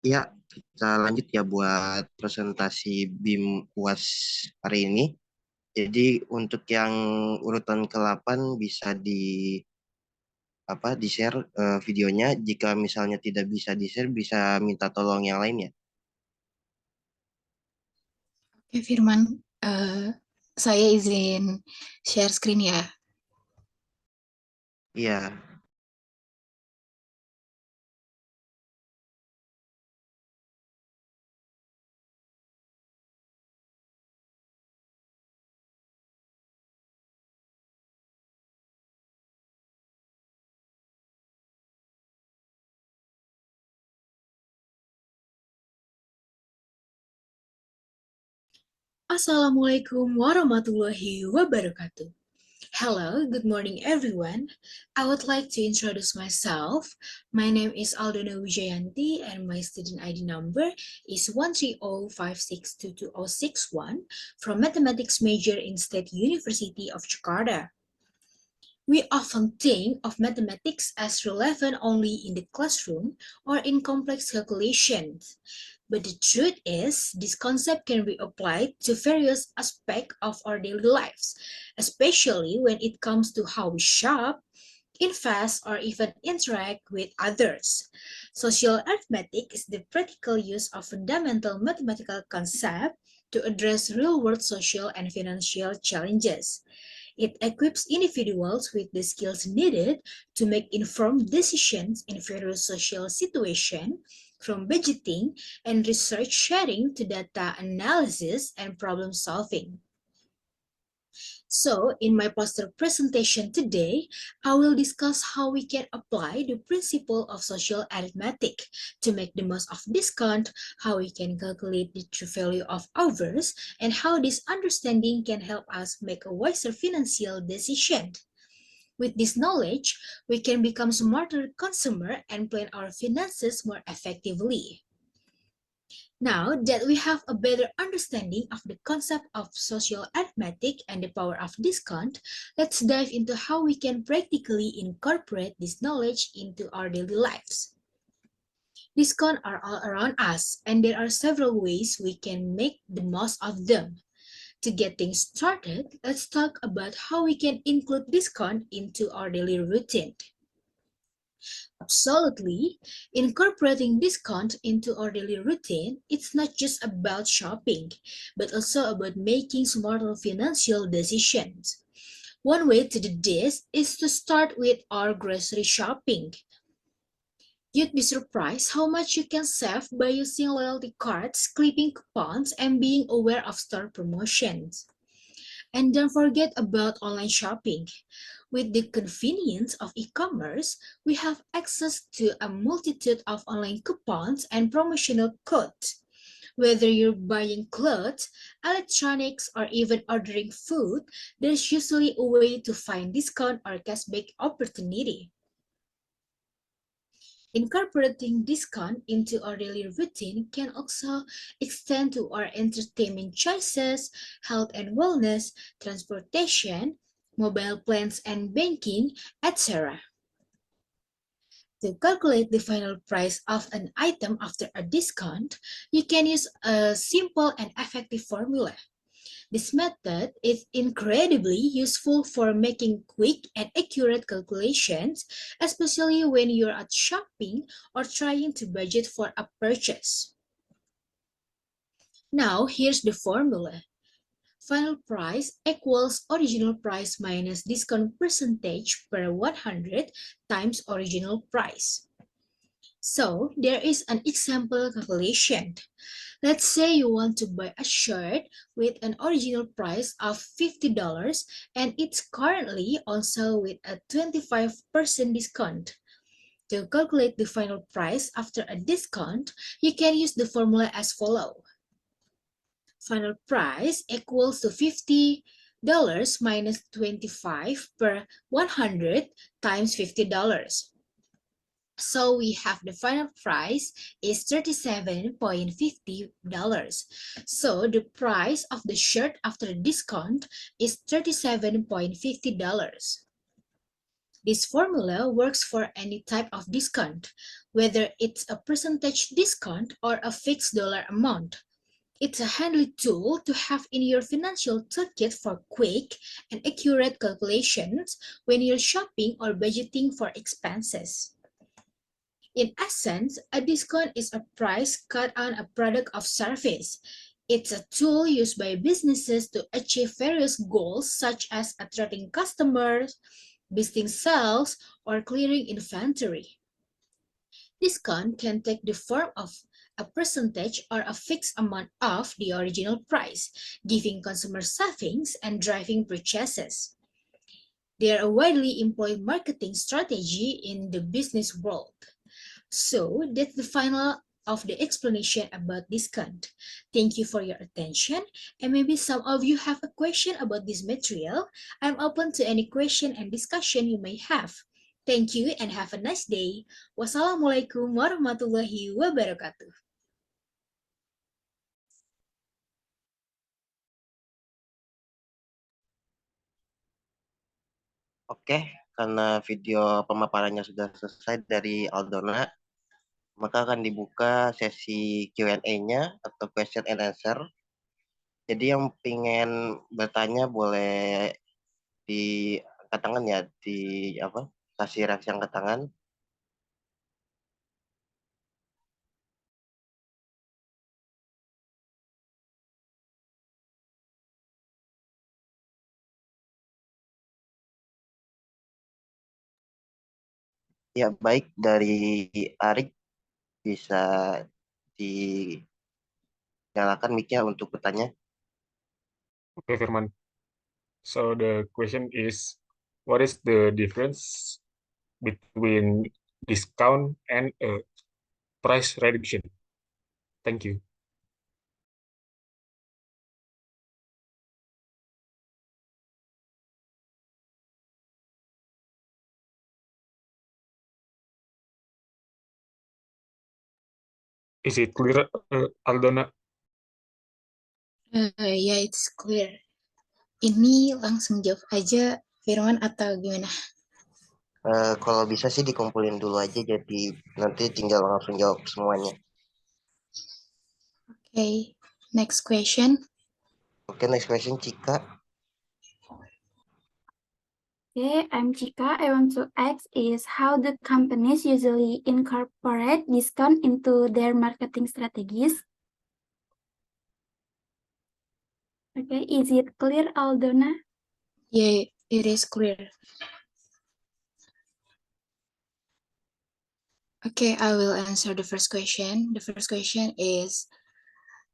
Ya, kita lanjut ya buat presentasi BIM UAS hari ini. Jadi untuk yang urutan ke-8 bisa di-share videonya. Jika misalnya tidak bisa di-share, bisa minta tolong yang lain ya. Oke, Firman, eh, saya izin share screen ya. Iya. Assalamualaikum warahmatullahi wabarakatuh. Hello, good morning everyone. I would like to introduce myself. My name is Aldona Wijayanti and my student ID number is 130562261 from Mathematics major in State University of Jakarta. We often think of mathematics as relevant only in the classroom or in complex calculations. But the truth is, this concept can be applied to various aspects of our daily lives, especially when it comes to how we shop, invest, or even interact with others. Social arithmetic is the practical use of fundamental mathematical concepts to address real-world social and financial challenges. It equips individuals with the skills needed to make informed decisions in various social situations, from budgeting and research sharing to data analysis and problem solving. So, in my poster presentation today, I will discuss how we can apply the principle of social arithmetic to make the most of discount, how we can calculate the true value of hours, and how this understanding can help us make a wiser financial decision. With this knowledge, we can become smarter consumer and plan our finances more effectively. Now that we have a better understanding of the concept of social arithmetic and the power of discount, let's dive into how we can practically incorporate this knowledge into our daily lives. Discounts are all around us, and there are several ways we can make the most of them. To get things started, let's talk about how we can include discount into our daily routine. Absolutely. Incorporating discount into our daily routine, it's not just about shopping, but also about making smarter financial decisions. One way to do this is to start with our grocery shopping. You'd be surprised how much you can save by using loyalty cards, clipping coupons, and being aware of store promotions. And don't forget about online shopping. With the convenience of e-commerce, we have access to a multitude of online coupons and promotional codes. Whether you're buying clothes, electronics, or even ordering food, there's usually a way to find discount or cashback opportunity. Incorporating discount into our daily routine can also extend to our entertainment choices, health and wellness, transportation, mobile plans and banking, etc. To calculate the final price of an item after a discount, you can use a simple and effective formula. This method is incredibly useful for making quick and accurate calculations, especially when you're out shopping or trying to budget for a purchase. Now, here's the formula. Final price equals original price minus discount percentage per 100 times original price. So, there is an example calculation. Let's say you want to buy a shirt with an original price of $50 and it's currently on sale with a 25% discount. To calculate the final price after a discount, you can use the formula as follows. Final price equals to $50 minus 25 per 100 times $50. So we have the final price is $37.50. So the price of the shirt after discount is $37.50. This formula works for any type of discount, whether it's a percentage discount or a fixed dollar amount. It's a handy tool to have in your financial toolkit for quick and accurate calculations when you're shopping or budgeting for expenses. In essence, a discount is a price cut on a product or service. It's a tool used by businesses to achieve various goals such as attracting customers, boosting sales, or clearing inventory. Discount can take the form of a percentage or a fixed amount of the original price, giving consumer savings and driving purchases. They are a widely employed marketing strategy in the business world. So that's the final of the explanation about discount. Thank you for your attention. And maybe some of you have a question about this material. I'm open to any question and discussion you may have. Thank you and have a nice day. Wassalamualaikum warahmatullahi wabarakatuh. Oke, karena video pemaparannya sudah selesai dari Aldona, maka akan dibuka sesi Q&A-nya atau question and answer. Jadi yang pengen bertanya boleh diangkat tangan ya, di apa? Kasih reaksi angkat tangan. Ya, baik dari Arik bisa dinyalakan mic-nya untuk bertanya. Okay, Firman. So the question is, what is the difference between discount and a price reduction? Thank you. Is it clear, Aldona? Ya, it's clear. Ini langsung jawab aja Firman atau gimana? Kalau bisa sih dikumpulin dulu aja, jadi nanti tinggal langsung jawab semuanya. Okay, next question. Oke, next question, Cika. Okay, I'm Chika. I want to ask is how do companies usually incorporate discount into their marketing strategies? Okay, is it clear, Aldona? Yeah, it is clear. Okay, I will answer the first question. The first question is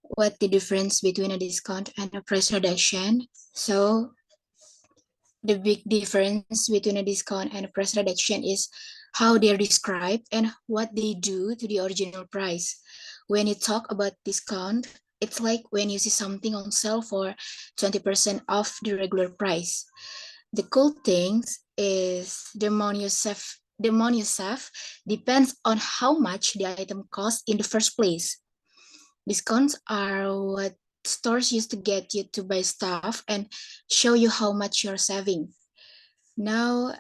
what the difference between a discount and a price reduction. So the big difference between a discount and a price reduction is how they're described and what they do to the original price. When you talk about discount, it's like when you see something on sale for 20% off the regular price. The cool thing is the amount you save depends on how much the item costs in the first place. Discounts are what stores use to get you to buy stuff and show you how much you're saving. Now,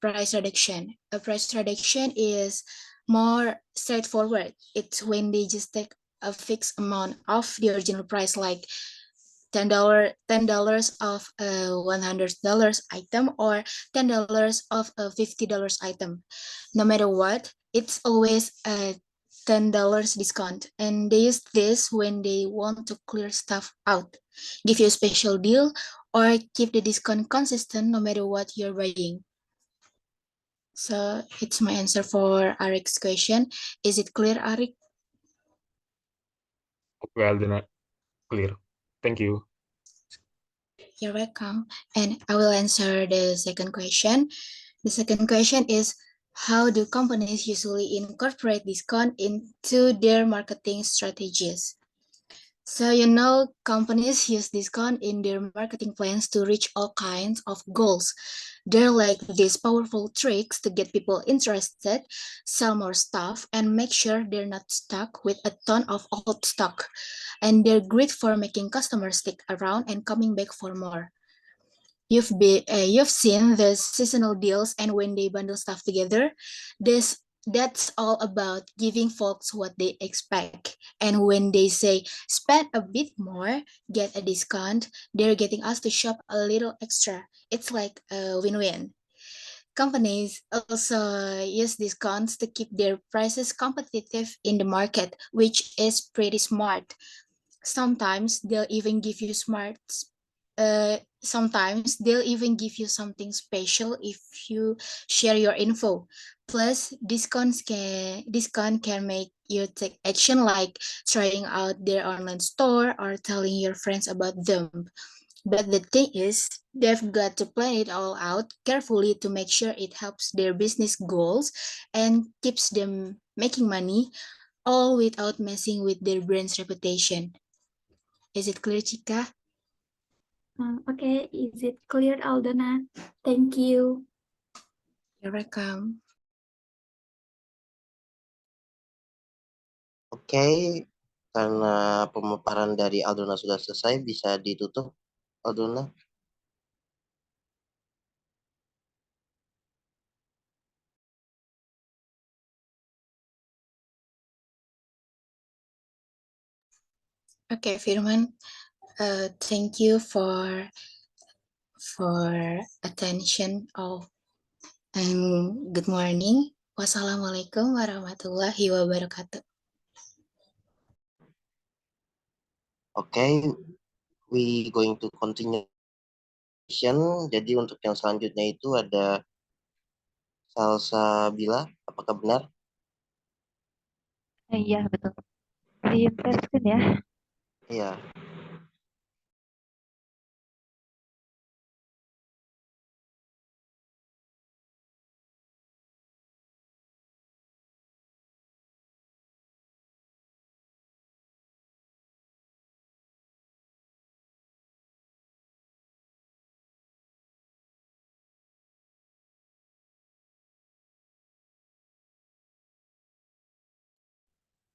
price reduction. A price reduction is more straightforward. It's when they just take a fixed amount of the original price, like $10 of a $100 item or $10 of a $50 item. No matter what, it's always a $10 discount, and they use this when they want to clear stuff out, give you a special deal, or keep the discount consistent no matter what you're buying. So it's my answer for Arik's question. Is it clear, Arik? Okay, Aldona, clear. Thank you. You're welcome. And I will answer the second question. The second question is, how do companies usually incorporate discount into their marketing strategies? So, companies use discount in their marketing plans to reach all kinds of goals. They're like these powerful tricks to get people interested, sell more stuff, and make sure they're not stuck with a ton of old stock. And they're great for making customers stick around and coming back for more. you've seen the seasonal deals and when they bundle stuff together. That's all about giving folks what they expect. And when they say spend a bit more, get a discount, they're getting us to shop a little extra. It's like a win-win. Companies also use discounts to keep their prices competitive in the market, which is pretty smart. Sometimes they'll even give you sometimes they'll even give you something special if you share your info. Plus, discount can make you take action like trying out their online store or telling your friends about them. But the thing is, they've got to plan it all out carefully to make sure it helps their business goals and keeps them making money, all without messing with their brand's reputation. Is it clear, Chika? Okay, is it clear, Aldona? Thank you. You're welcome. Oke, karena pemaparan dari Aldona sudah selesai, bisa ditutup, Aldona. Okay, Firman. Thank you for attention. And good morning. Wassalamualaikum warahmatullahi wabarakatuh. Oke, we going to continue. Jadi untuk yang selanjutnya itu ada Salsabila, apakah benar? Iya, betul. Di screen ya. Iya.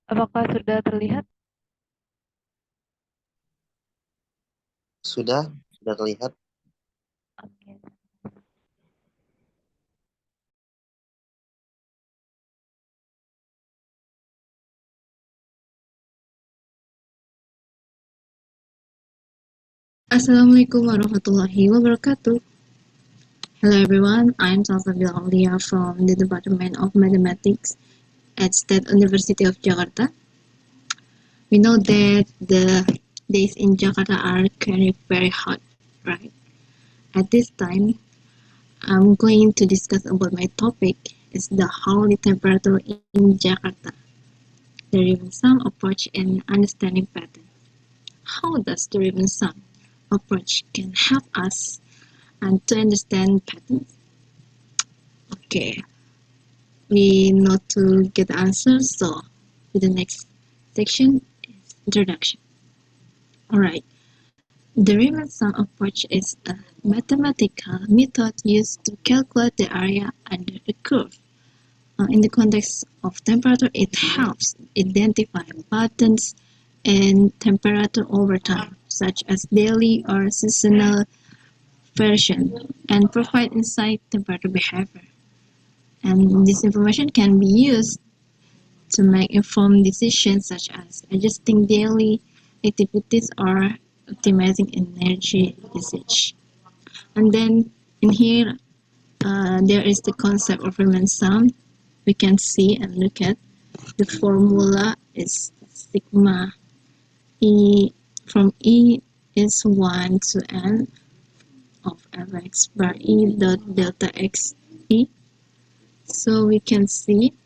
Apakah sudah terlihat? Sudah terlihat. Oke. Assalamualaikum warahmatullahi wabarakatuh. Hello everyone, I'm Salsabila Aulia from the Department of Mathematics at State University of Jakarta. We know that the days in Jakarta are currently very hot, right? At this time, I'm going to discuss about my topic is the hourly temperature in Jakarta, the Riven Sun approach and understanding pattern. How does the Riven Sun approach can help us and to understand patterns? Okay, we know to get the answers, so the next section is introduction. Alright, the Riemann-Sum approach is a mathematical method used to calculate the area under a curve. In the context of temperature, it helps identify patterns in temperature over time, such as daily or seasonal variation, and provide insight temperature behavior. And this information can be used to make informed decisions such as adjusting daily activities or optimizing energy usage. And then in here, there is the concept of Riemann sum. We can see and look at the formula is sigma E from E is 1 to n of fx bar E dot delta x E. So we can see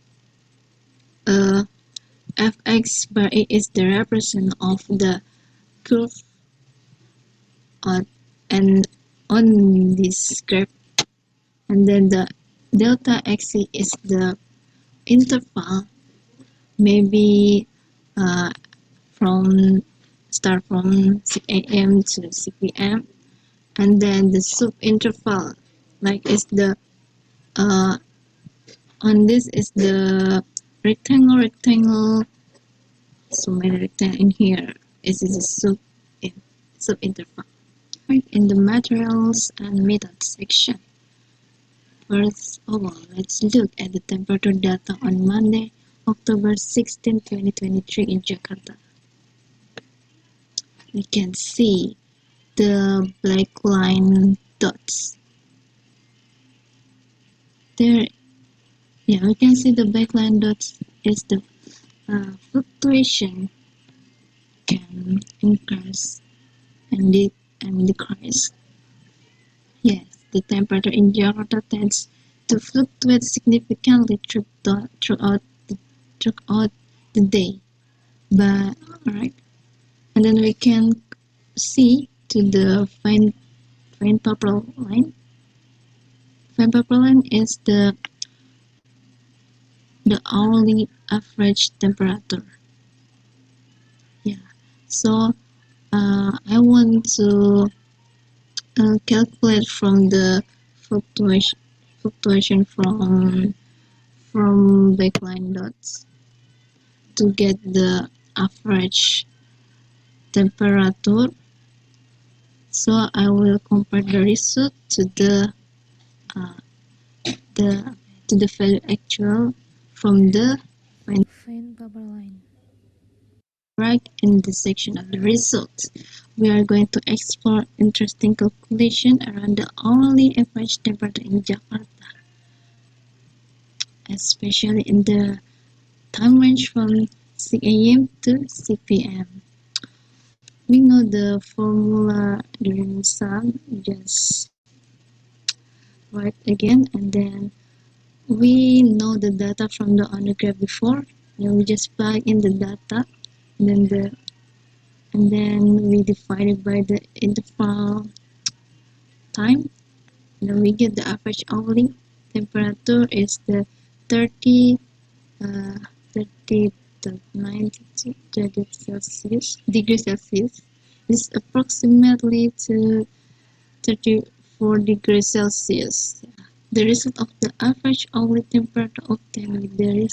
fx bar E is the representation of the curve and on this graph, and then the delta xe is the interval, maybe from start from 6 a.m. to 6 p.m. and then the sub interval like is the on this is the rectangle, so many rectangle in here is a sub interval. Right, in the materials and methods section. First of all, let's look at the temperature data on Monday, October 16, 2023 in Jakarta. We can see the black line dots. There, yeah, we can see the black line dots is the fluctuation can increase and decrease. Yes, the temperature in Jakarta tends to fluctuate significantly throughout the day. But alright, and then we can see to the fine purple line. Fine purple line is the hourly average temperature. Yeah. So I want to calculate from the fluctuation from backline dots to get the average temperature. So I will compare the result to uh, the value actual from the fine purple line. Right in the section of the results, we are going to explore interesting calculation around the hourly average temperature in Jakarta, especially in the time range from 6 a.m. to 6 p.m. We know the formula during sum, just write again, and then we know the data from the on the graph before. Then we just plug in the data, and then we divide it by the interval time. Then we get the average hourly temperature is the 30 to 90 degrees Celsius. This is approximately to 34 degrees Celsius. The result of the average hourly temperature obtained with the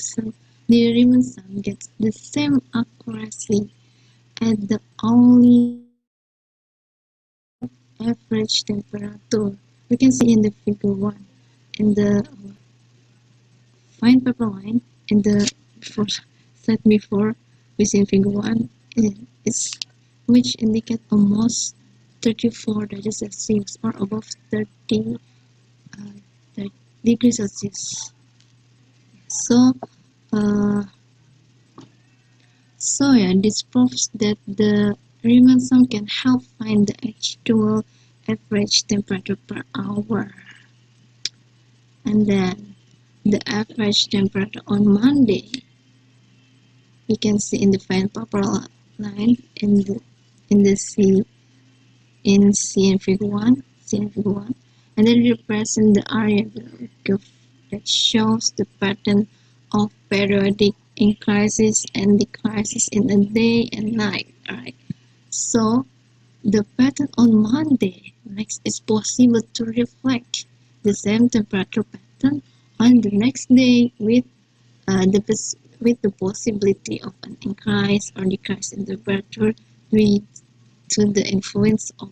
Riemann sum gets the same accuracy as the hourly average temperature. We can see in the figure 1 in the fine purple line in the set before we see in figure 1 is which indicate almost 34 degrees Celsius or above 30 degrees Celsius. So, this proves that the Riemann sum can help find the actual average temperature per hour. And then the average temperature on Monday, we can see in the fine purple line in the C in figure 1, and then represent the area curve that shows the pattern of periodic increases and decreases in a day and night. Alright, so the pattern on Monday makes it possible to reflect the same temperature pattern on the next day with the possibility of an increase or decrease in temperature due to the influence of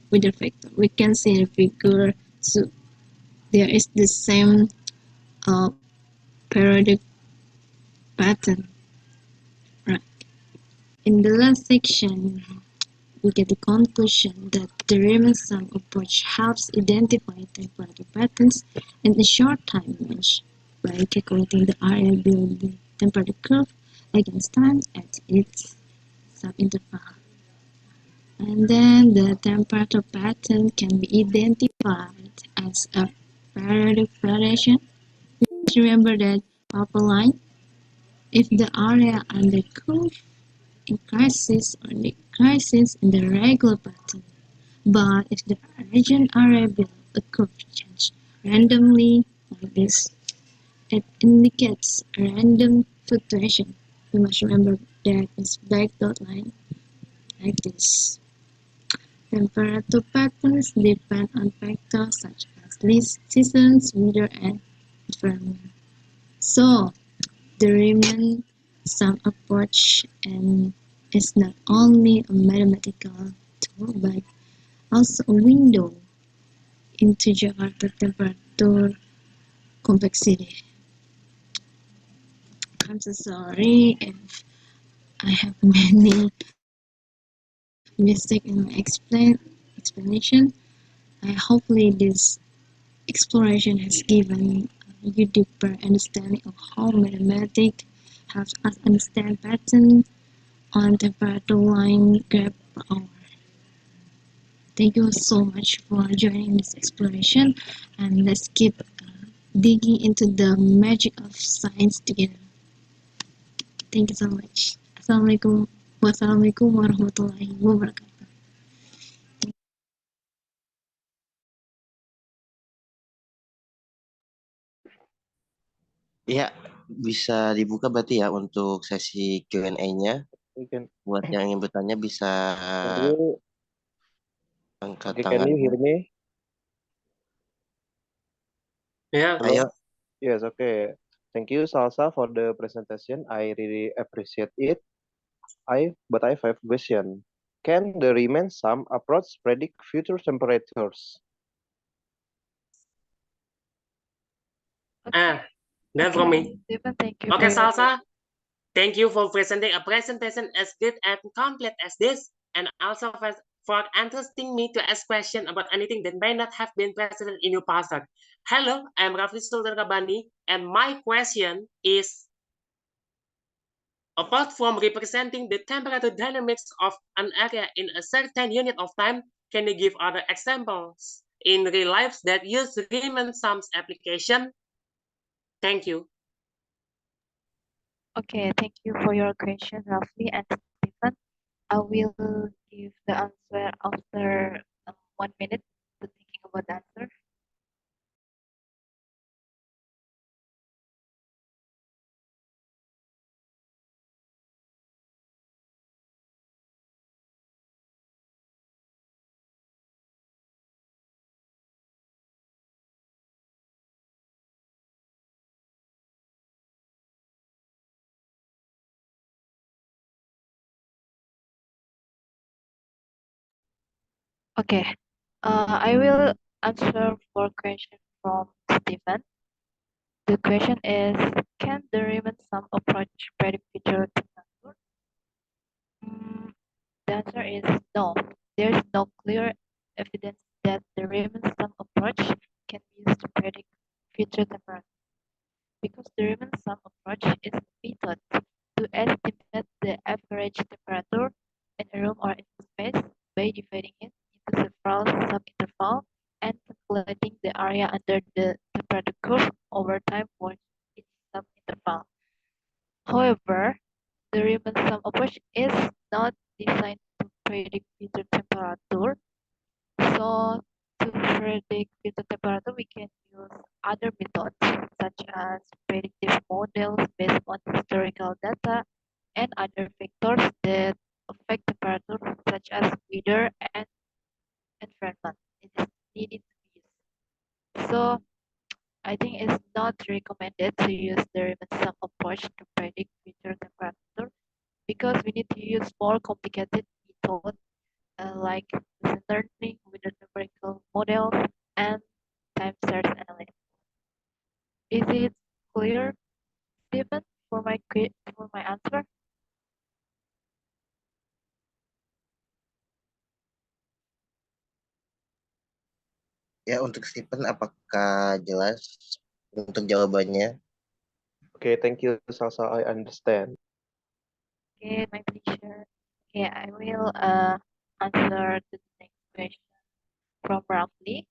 weather factor. We can see in figure 2 there is the same periodic pattern. Right. In the last section, we get the conclusion that the Riemann sum approach helps identify temperature patterns in a short time range by calculating the area below the temperature curve against time at its subinterval. And then the temperature pattern can be identified as a periodic variation. Remember that purple line. If the area under curve increases or decreases in the regular pattern, but if the region area below a curve changes randomly like this, it indicates a random fluctuation. You must remember that it's black dot line like this. Temperature patterns depend on factors such as seasons, weather, and environment. So, the Riemann sum approach and is not only a mathematical tool but also a window into Jakarta temperature complexity. I'm so sorry if I have many mistakes in my explanation. I hopefully this exploration has given you deeper understanding of how mathematics helps us understand patterns on temperature line graph per hour. Thank you so much for joining this exploration, and let's keep digging into the magic of science together. Thank you so much. Assalamualaikum. Wassalamualaikum warahmatullahi wabarakatuh. Ya, bisa dibuka berarti ya untuk sesi Q&A-nya. You can. Buat yang ingin bertanya bisa Can you angkat can you tangannya. hear me? Yeah, Hello. Ayo, Yes. Okay. Thank you, Salsa, for the presentation. I really appreciate it. But I have a question. Can the Riemann sum approach predict future temperatures? That's from me. Stephen, thank you Okay, for your Salsa, thank you for presenting a presentation as good and complete as this, and also for interesting me to ask questions about anything that may not have been present in your past. Hello, I'm Rafli Sultan Kabani, and my question is, apart from representing the temperature dynamics of an area in a certain unit of time, can you give other examples in real life that use Riemann sums application? Thank you. Okay, thank you for your question, Rafli and Stephen. I will give the answer after 1 minute to thinking about the answer. Okay, I will answer for question from Stephen. The question is, can the Riemann sum approach predict future temperature? The answer is no. There is no clear evidence that the Riemann sum approach can be used to predict future temperature, because the Riemann sum approach is a method to estimate the average temperature in a room or in space by dividing it into several sub-intervals and calculating the area under the temperature curve over time for each sub-interval. However, the Riemann sum approach is not designed to predict future temperature. So to predict future temperature, we can use other methods such as predictive models based on historical data and other factors that affect temperature, such as weather and environment. It is needed to be used. So I think it's not recommended to use the Riemann sum approach to predict future temperature, because we need to use more complicated methods like machine learning with the numerical models and time series analysis. Is it clear, Stephen, for my answer? ya untuk Stephen apakah jelas untuk jawabannya? Okay. Thank you, Salsa. I understand. Okay, my pleasure. Okay, I will answer to the next question from Rafli.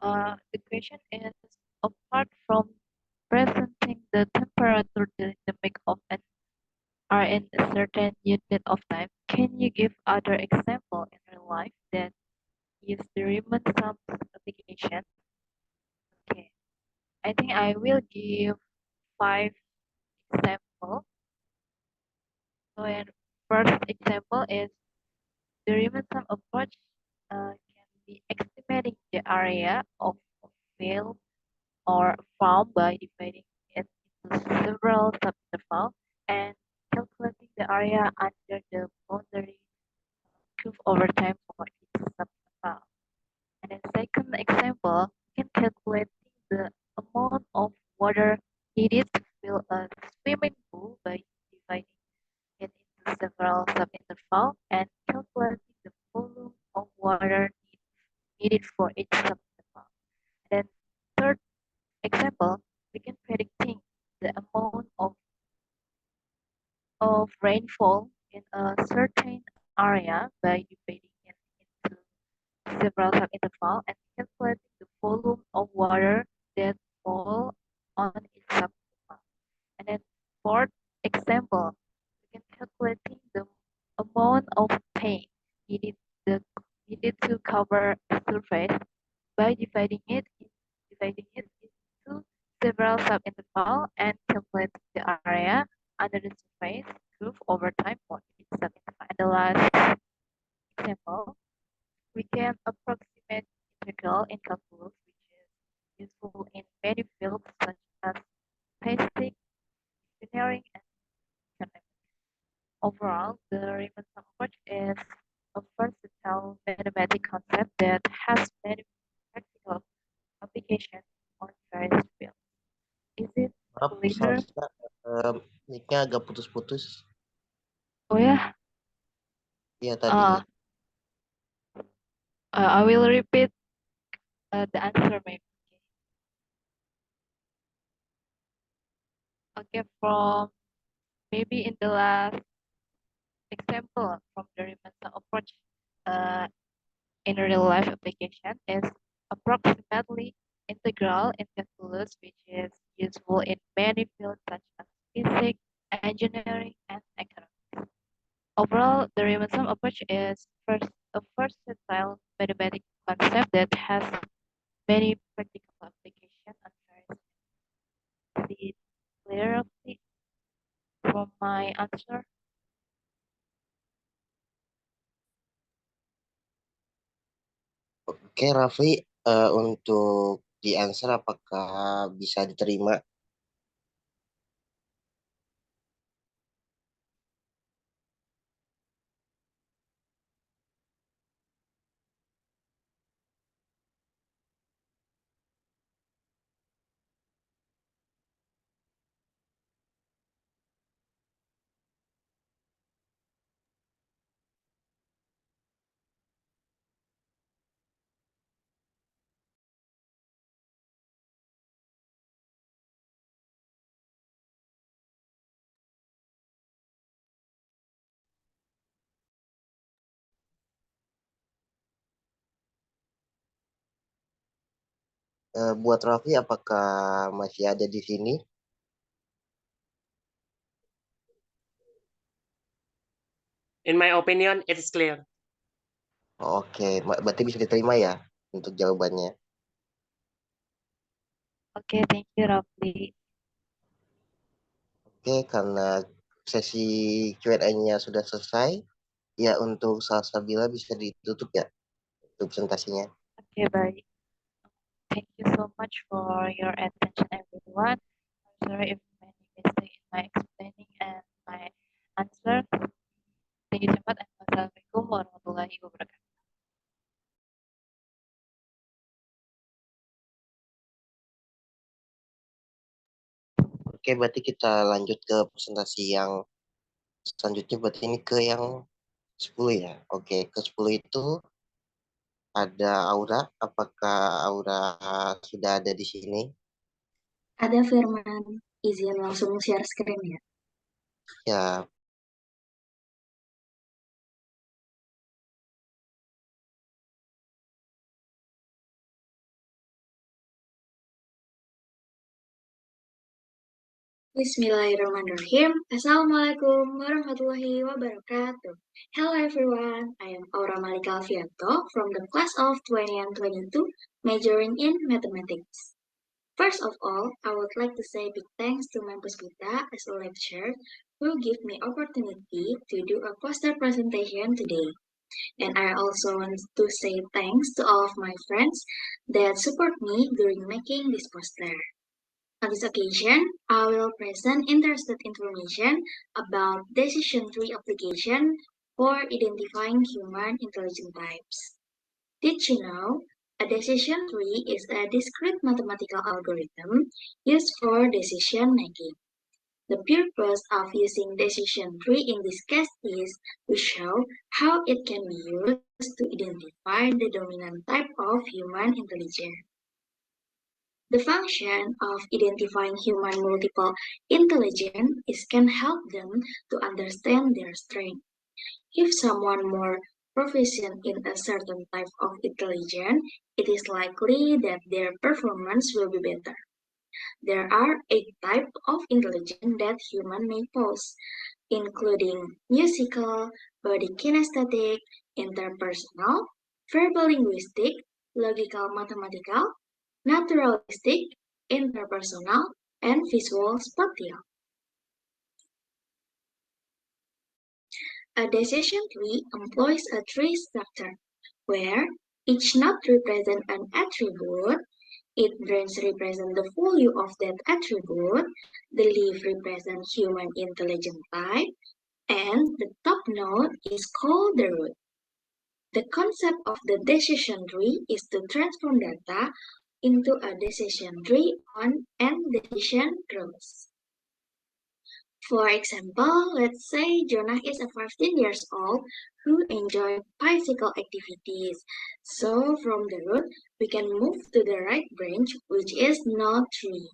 The question is, apart from presenting the temperature dynamic of an are in a certain unit of time, can you give other example in real life that use the Riemann sum application? Okay, I think I will give 5 examples. So, and first example is the Riemann sum approach can be estimating the area of a field or farm by dividing it into several subintervals and calculating the area under the boundary curve over time water needed to fill a swimming pool by dividing it into several subintervals and calculating the volume of water needed for each subinterval. Then third example, we can predicting the amount of rainfall in a certain area by dividing it into several subintervals and calculating the volume of water that fall on each subinterval. And then fourth example, we can calculating the amount of paint needed, needed to cover the surface by dividing it into several subintervals and calculating the area under the surface curve over time for each subinterval. And the last example, we can approximate integral in calculus, which is useful in many fields such as basic, engineering, and economics. Overall, the Riemann sum approach is a versatile mathematical concept that has many practical applications on various fields. Is it Maaf, clear? Salsa, mic-nya agak putus-putus. Oh ya, Iya tadi. I will repeat the answer maybe. Okay, from maybe in the last example from the Riemann sum approach in real life application is approximately integral in calculus, which is useful in many fields such as physics, engineering, and economics. Overall, the Riemann sum approach is a versatile mathematical concept that has many practical applications on various fields. Is it clearly from my answer? Oke, Raffi, untuk di answer apakah bisa diterima? Buat Raffi, apakah masih ada di sini? In my opinion, it is clear. Oke, berarti bisa diterima ya untuk jawabannya. Oke, thank you, Rafli. Oke, karena sesi Q&A-nya sudah selesai, ya untuk Salsabila bisa ditutup ya untuk presentasinya. Okay, baik. Thank you so much for your attention, everyone. I'm sorry if many mistake in my explaining and my answer. Thank you so much. Assalamualaikum warahmatullahi wabarakatuh. Oke, berarti kita lanjut ke presentasi yang selanjutnya. Berarti ini ke yang 10 ya. Oke, ke 10 itu ada Aura. Apakah Aura sudah ada di sini? Ada Firman, izin langsung share screen ya. Ya, Bismillahirrahmanirrahim. Assalamualaikum warahmatullahi wabarakatuh. Hello everyone, I am Aura Malika Alfianto from the class of 2022 majoring in mathematics. First of all, I would like to say big thanks to my Puspita as a lecturer who gave me opportunity to do a poster presentation today. And I also want to say thanks to all of my friends that support me during making this poster. On this occasion, I will present interested information about decision tree application for identifying human intelligence types. Did you know A decision tree is a discrete mathematical algorithm used for decision making. The purpose of using decision tree in this case is to show how it can be used to identify the dominant type of human intelligence. The function of identifying human multiple intelligence is can help them to understand their strength. If someone more proficient in a certain type of intelligence, it is likely that their performance will be better. There are 8 types of intelligence that humans may possess, including musical, body kinesthetic, interpersonal, verbal linguistic, logical mathematical, naturalistic, interpersonal, and visual spatial. A decision tree employs a tree structure where each node represents an attribute, its branch represents the value of that attribute, the leaf represents human intelligence type, and the top node is called the root. The concept of the decision tree is to transform data into a decision tree on and decision rules. For example, let's say Jonah is a 15 years old who enjoys bicycle activities. So from the root, we can move to the right branch, which is node 3.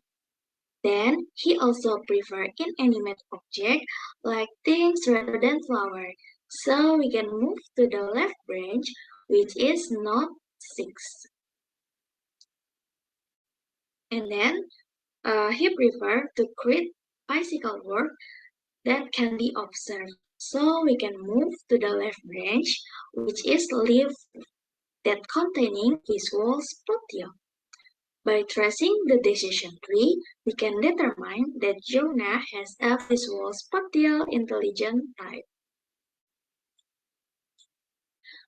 Then he also prefers inanimate objects like things rather than flowers. So we can move to the left branch, which is node 6. And then he prefers to create bicycle work that can be observed. So we can move to the left branch, which is leaf that containing visual spatial. By tracing the decision tree, we can determine that Jonah has a visual spatial intelligence type.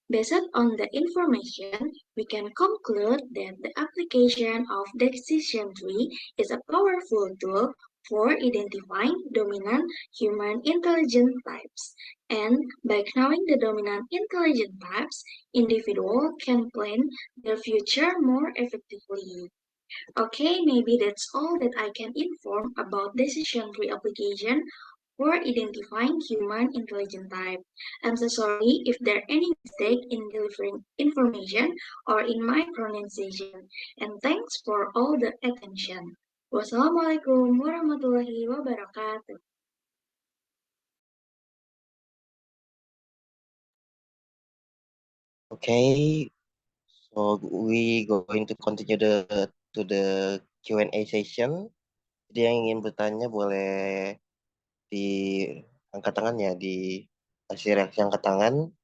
Based on the information, we can conclude that the application of decision tree is a powerful tool for identifying dominant human intelligence types. And by knowing the dominant intelligence types, individuals can plan their future more effectively. Okay, maybe that's all that I can inform about decision tree application for identifying human intelligence type. I'm so sorry if there are any mistake in delivering information or in my pronunciation. And thanks for all the attention. Wassalamualaikum warahmatullahi wabarakatuh. Okay, so we going to continue to the Q&A session. Jadi yang ingin bertanya boleh angkat tangan ya, di kasih reaksi angkat tangan.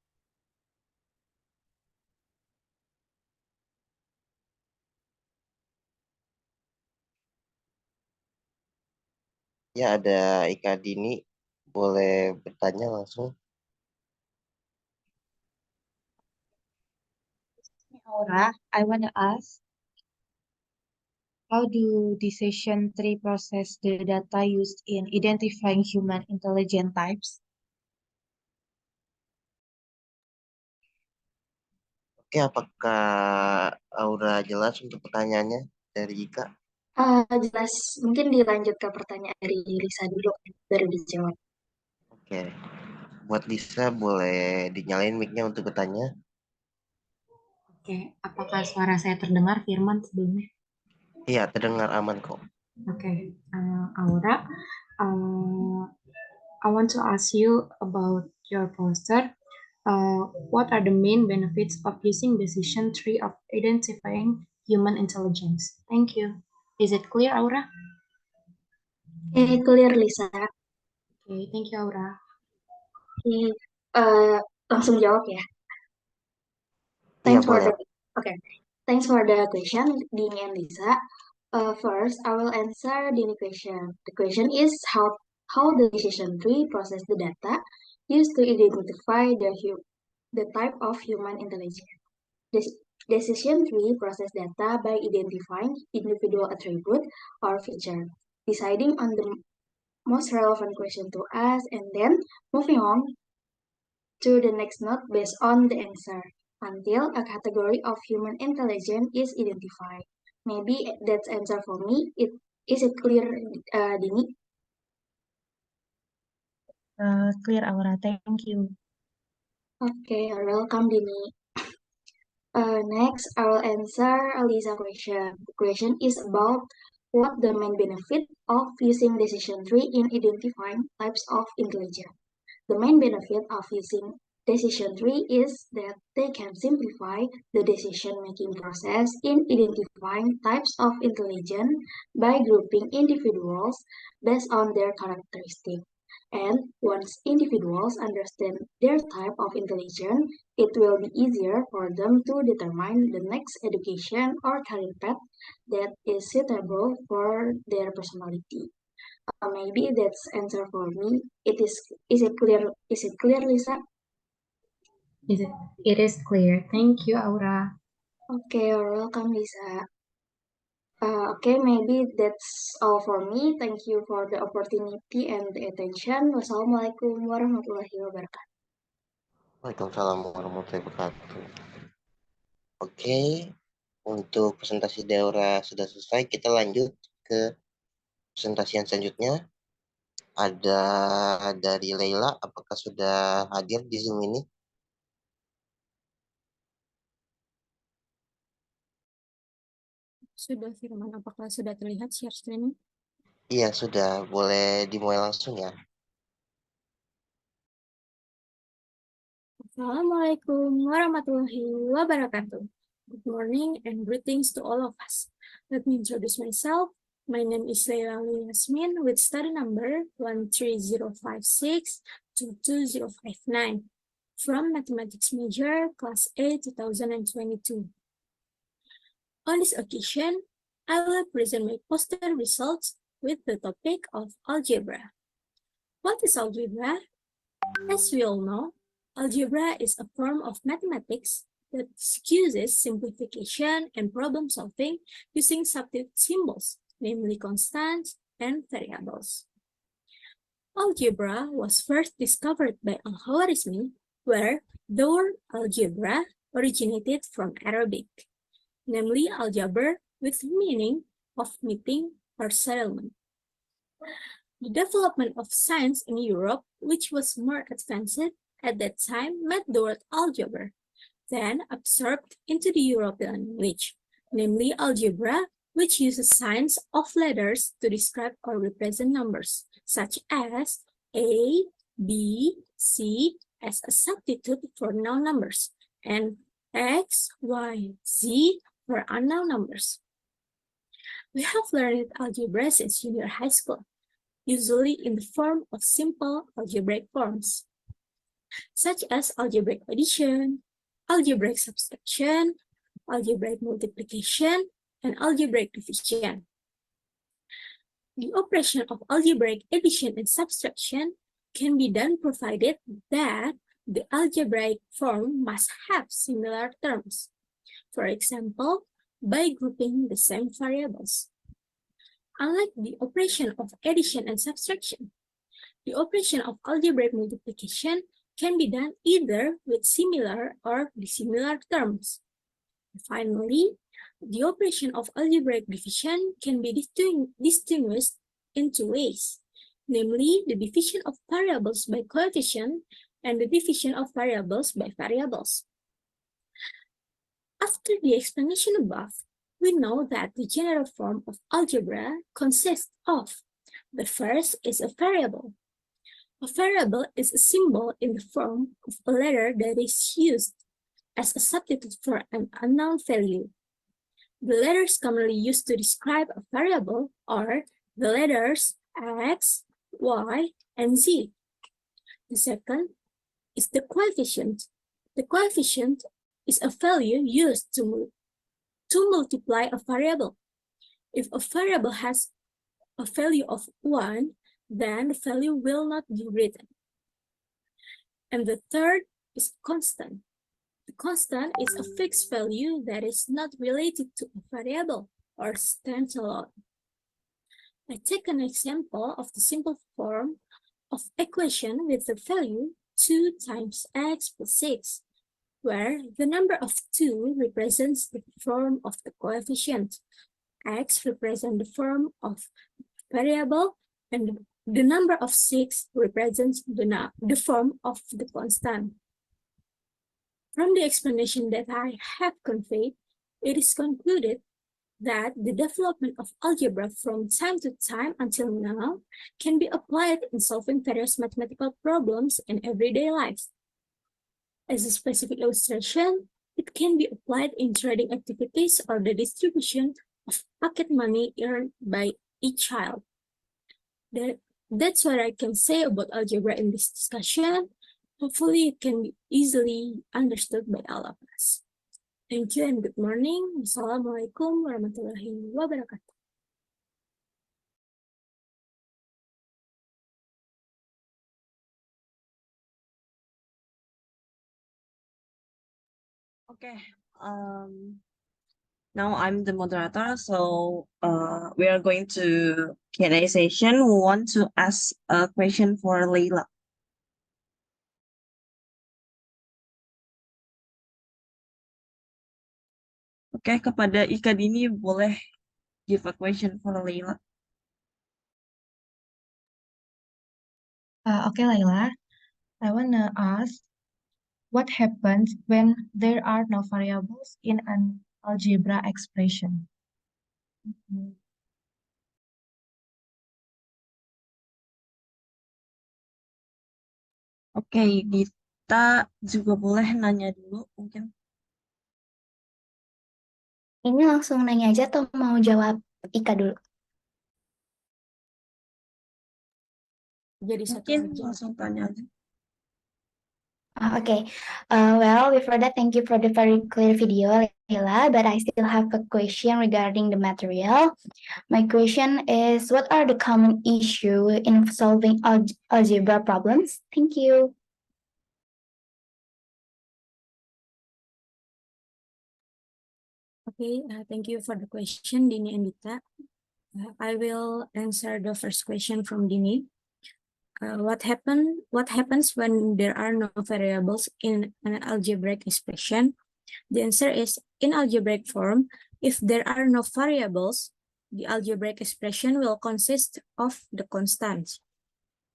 Ya, ada Ika Dini, boleh bertanya langsung. Aura, I want to ask, how do decision tree process the data used in identifying human intelligence types? Oke, apakah Aura jelas untuk pertanyaannya dari Ika? Jelas, mungkin dilanjut ke pertanyaan dari Lisa dulu, baru dijawab. Oke, buat Lisa boleh dinyalain mic-nya untuk bertanya. Oke, apakah suara saya terdengar, Firman, sebelumnya? Iya, terdengar aman kok. Oke, Aura, I want to ask you about your poster. What are the main benefits of using decision tree of identifying human intelligence? Thank you. Is it clear, Aura? Clear, Lisa. Okay, thank you, Aura. Oke, langsung jawab ya. Iya, Thanks for boleh. Thanks for the question, Dini and Lisa. First, I will answer the question. The question is how the decision tree process the data used to identify the type of human intelligence. This decision tree process data by identifying individual attribute or feature, deciding on the most relevant question to ask, and then moving on to the next node based on the answer. until a category of human intelligence is identified. Maybe that's answer for me. Is it clear, Dini? Clear, Aura. Thank you. Okay, you're welcome, Dini. Next, I will answer Lisa's question. The question is about what the main benefit of using decision tree in identifying types of intelligence. The main benefit of using decision tree is that they can simplify the decision-making process in identifying types of intelligence by grouping individuals based on their characteristics. And once individuals understand their type of intelligence, it will be easier for them to determine the next education or career path that is suitable for their personality. Maybe that's answer for me. Is it clear? Is it clear, Lisa? It is clear. Thank you, Aura. Okay, you're welcome, Lisa. Okay, maybe that's all for me. Thank you for the opportunity and the attention. Wassalamualaikum warahmatullahi wabarakatuh. Waalaikumsalam warahmatullahi wabarakatuh. Oke, untuk presentasi daurah sudah selesai. Kita lanjut ke presentasi yang selanjutnya. Ada dari Leila, apakah sudah hadir di Zoom ini? Sudah, Firman. Apakah sudah terlihat share screen? Iya, sudah. Boleh dimulai langsung ya. Assalamualaikum warahmatullahi wabarakatuh. Good morning and greetings to all of us. Let me introduce myself. My name is Leila Yasmin with study number 13056-22059 from Mathematics major, Class A 2022. On this occasion, I will present my poster results with the topic of algebra. What is algebra? As we all know, algebra is a form of mathematics that uses simplification and problem solving using substitute symbols, namely constants and variables. Algebra was first discovered by Al-Khwarizmi, where the word algebra originated from Arabic, namely aljabar, with meaning of meeting or settlement. The development of science in Europe, which was more advanced at that time, made the word algebra, then absorbed into the European language, namely algebra, which uses signs of letters to describe or represent numbers, such as A, B, C as a substitute for noun numbers, and X, Y, Z for unknown numbers. We have learned algebra since junior high school, usually in the form of simple algebraic forms, such as algebraic addition, algebraic subtraction, algebraic multiplication, and algebraic division. The operation of algebraic addition and subtraction can be done provided that the algebraic form must have similar terms. For example, by grouping the same variables. Unlike the operation of addition and subtraction, the operation of algebraic multiplication can be done either with similar or dissimilar terms. Finally, the operation of algebraic division can be distinguished in two ways, namely the division of variables by coefficient and the division of variables by variables. After the explanation above, we know that the general form of algebra consists of: the first is a variable. A variable is a symbol in the form of a letter that is used as a substitute for an unknown value. The letters commonly used to describe a variable are the letters X, Y, and Z. The second is the coefficient. The coefficient is a value used to multiply a variable. If a variable has a value of 1, then the value will not be written. And the third is constant. The constant is a fixed value that is not related to a variable or stands alone. I take an example of the simple form of equation with the value 2 times x plus 6, where the number of 2 represents the form of the coefficient, x represents the form of variable, and the number of 6 represents the form of the constant. From the explanation that I have conveyed, it is concluded that the development of algebra from time to time until now can be applied in solving various mathematical problems in everyday life. As a specific illustration, it can be applied in trading activities or the distribution of pocket money earned by each child. That's what I can say about algebra in this discussion. Hopefully it can be easily understood by all of us. Thank you and good morning. Wassalamualaikum warahmatullahi wabarakatuh. Okay. Now I'm the moderator, so we are going to Q&A session. Who want to ask a question for Leila? Oke, kepada Ika Dini boleh give a question for Leila. Okay, Laila. I want to ask, what happens when there are no variables in an algebra expression? Oke, Dita juga boleh nanya dulu mungkin. Ini langsung nanya aja atau mau jawab Ika dulu? Jadi satu Mungkin aja. langsung tanya aja. Okay. Well, before that, thank you for the very clear video, Leila, but I still have a question regarding the material. My question is, what are the common issues in solving algebra problems? Thank you. Okay, thank you for the question, Dini and Dita. I will answer the first question from Dini. What happens when there are no variables in an algebraic expression? The answer is, in algebraic form, if there are no variables, the algebraic expression will consist of the constants.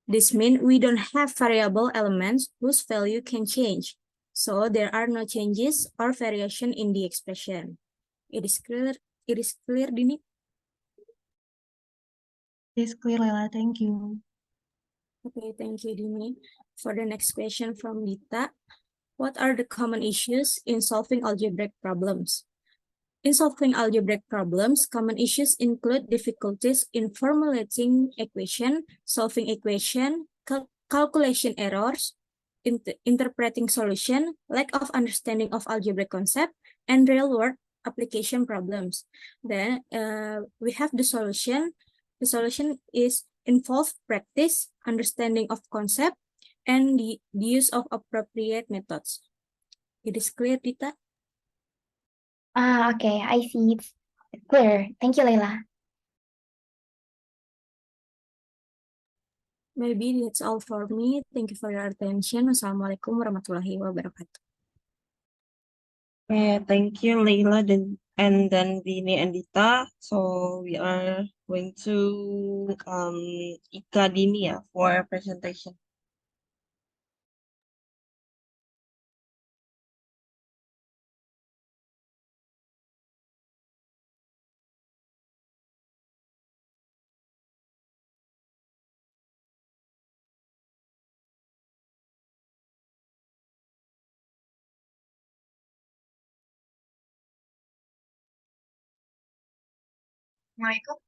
This means we don't have variable elements whose value can change, so there are no changes or variation in the expression. It is clear, Dini? It is clear, Laila. Thank you. Okay, thank you, Dini. For the next question from Dita, what are the common issues in solving algebraic problems? In solving algebraic problems, common issues include difficulties in formulating equation, solving equation, calculation errors, interpreting solution, lack of understanding of algebraic concept, and real-world application problems. Then we have the solution. The solution is involve practice, understanding of concept, and the use of appropriate methods. It is clear, Dita? Okay, I see. It's clear. Thank you, Leila. Maybe that's all for me. Thank you for your attention. Wassalamualaikum warahmatullahi wabarakatuh. Okay, thank you, Leila, and then Dini and Dita. So we are going to Ika Dini for presentation. Michael?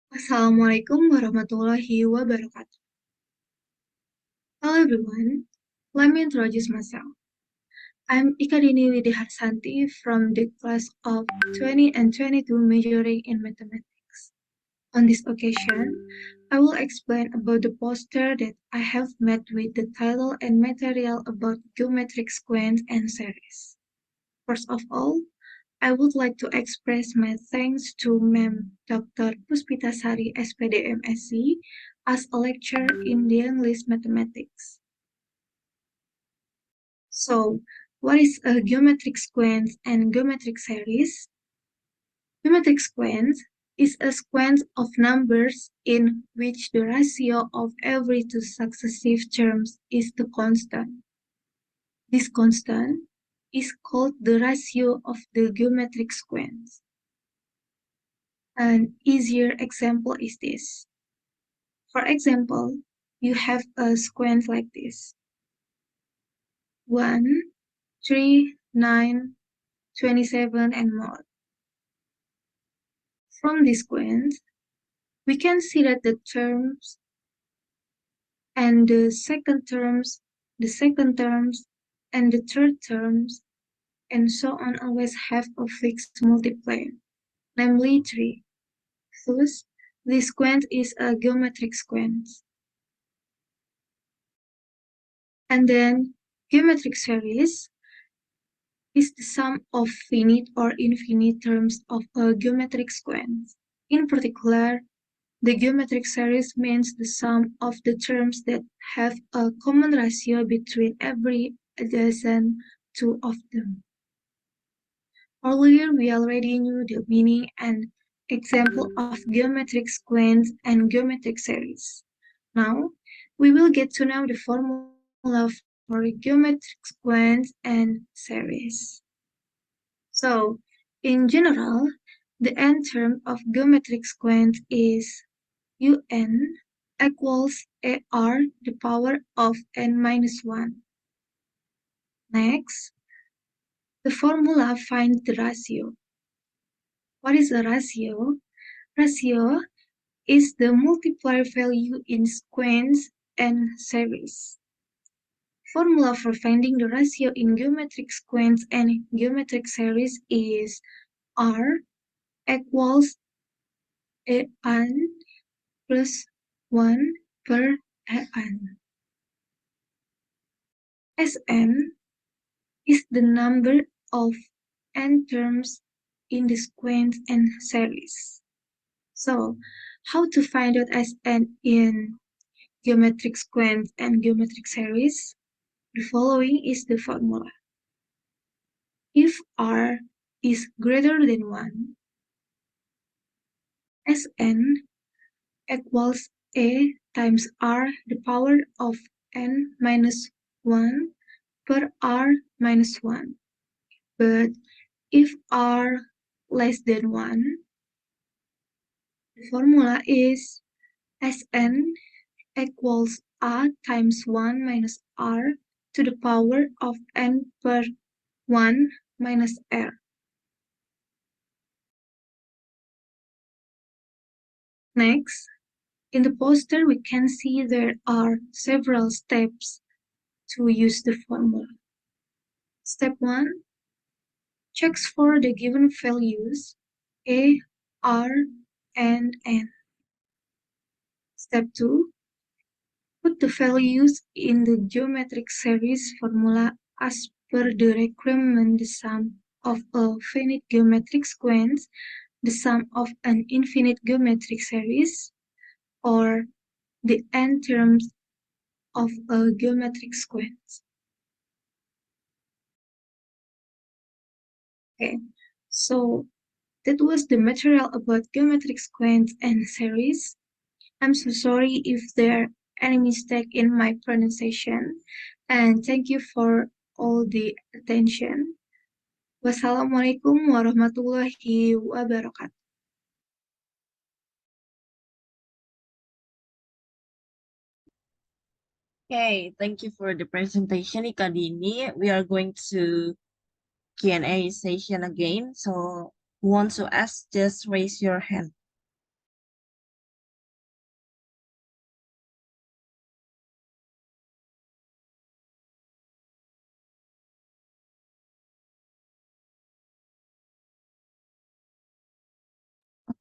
Assalamualaikum warahmatullahi wabarakatuh. Hello everyone, let me introduce myself. I'm Ikadini Widiharsanti from the class of 20 and 22 majoring in mathematics. On this occasion, I will explain about the poster that I have made with the title and material about geometric sequence and series. First of all, I would like to express my thanks to Ma'am Dr. Puspitasari SPD MSc as a lecturer in the English mathematics. So, what is a geometric sequence and geometric series? Geometric sequence is a sequence of numbers in which the ratio of every two successive terms is the constant. This constant is called the ratio of the geometric sequence. An easier example is this. For example, you have a sequence like this. 1, 3, 9, 27, and more. From this sequence, we can see that the terms and the second terms, and the third terms, and so on always have a fixed multiplier, namely 3. Thus, this sequence is a geometric sequence. And then, geometric series is the sum of finite or infinite terms of a geometric sequence. In particular, the geometric series means the sum of the terms that have a common ratio between every adjacent two of them. Earlier, we already knew the meaning and example of geometric sequence and geometric series. Now, we will get to know the formula for geometric sequence and series. So, in general, the n term of geometric sequence is un equals ar the power of n minus 1. Next, the formula finds the ratio. What is a ratio? Ratio is the multiplier value in sequence and series. Formula for finding the ratio in geometric sequence and geometric series is r equals an plus 1 per an. Sn is the number of n terms in the sequence and series. So, how to find out Sn in geometric sequence and geometric series? The following is the formula. If r is greater than 1, Sn equals a times r the power of n minus 1 per r minus 1. But if r less than 1, the formula is Sn equals a times 1 minus r to the power of n per 1 minus r. Next, in the poster we can see there are several steps to use the formula. Step 1, checks for the given values a, r, and n. Step 2, put the values in the geometric series formula as per the requirement: the sum of a finite geometric sequence, the sum of an infinite geometric series, or the n terms of a geometric sequence. Okay, so that was the material about geometric sequence and series. I'm so sorry if there are any mistake in my pronunciation, and thank you for all the attention. Wassalamualaikum warahmatullahi wabarakatuh. Okay, thank you for the presentation, Ikadini. We are going to Q&A session again. So who wants to ask, just raise your hand.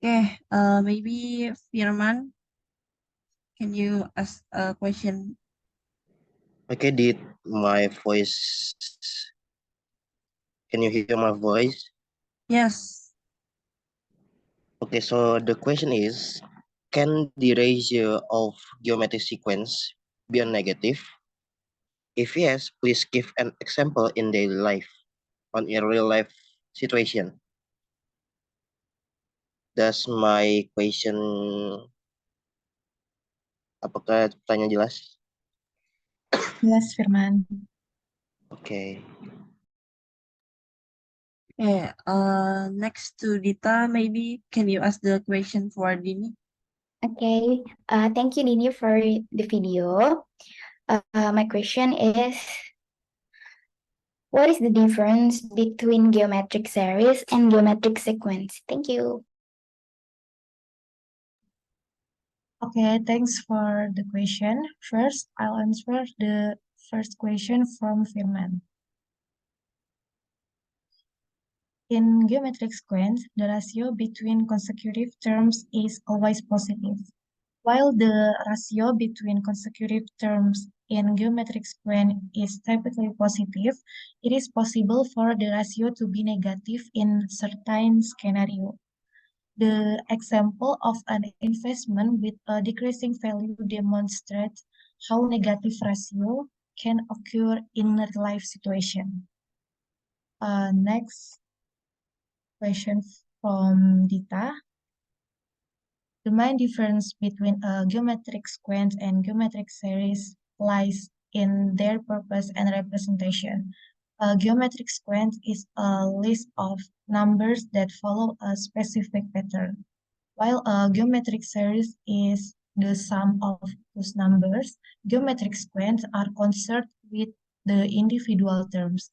Okay, maybe Firman, can you ask a question? Okay, did my voice, can you hear my voice? Yes. Okay, so the question is, can the ratio of geometric sequence be a negative? If yes, please give an example in daily life, on a real life situation. Does my question, apakah pertanyaan jelas? Jelas, Firman. Okay. Okay, next to Dita, maybe can you ask the question for Dini? Okay, thank you, Dini, for the video. My question is, what is the difference between geometric series and geometric sequence? Thank you. Okay, thanks for the question. First, I'll answer the first question from Firman. In geometric sequence, the ratio between consecutive terms is always positive. While the ratio between consecutive terms in geometric sequence is typically positive, it is possible for the ratio to be negative in certain scenarios. The example of an investment with a decreasing value demonstrates how negative ratio can occur in a real-life situation. Next question from Dita. The main difference between a geometric sequence and geometric series lies in their purpose and representation. A geometric sequence is a list of numbers that follow a specific pattern, while a geometric series is the sum of those numbers. Geometric sequences are concerned with the individual terms,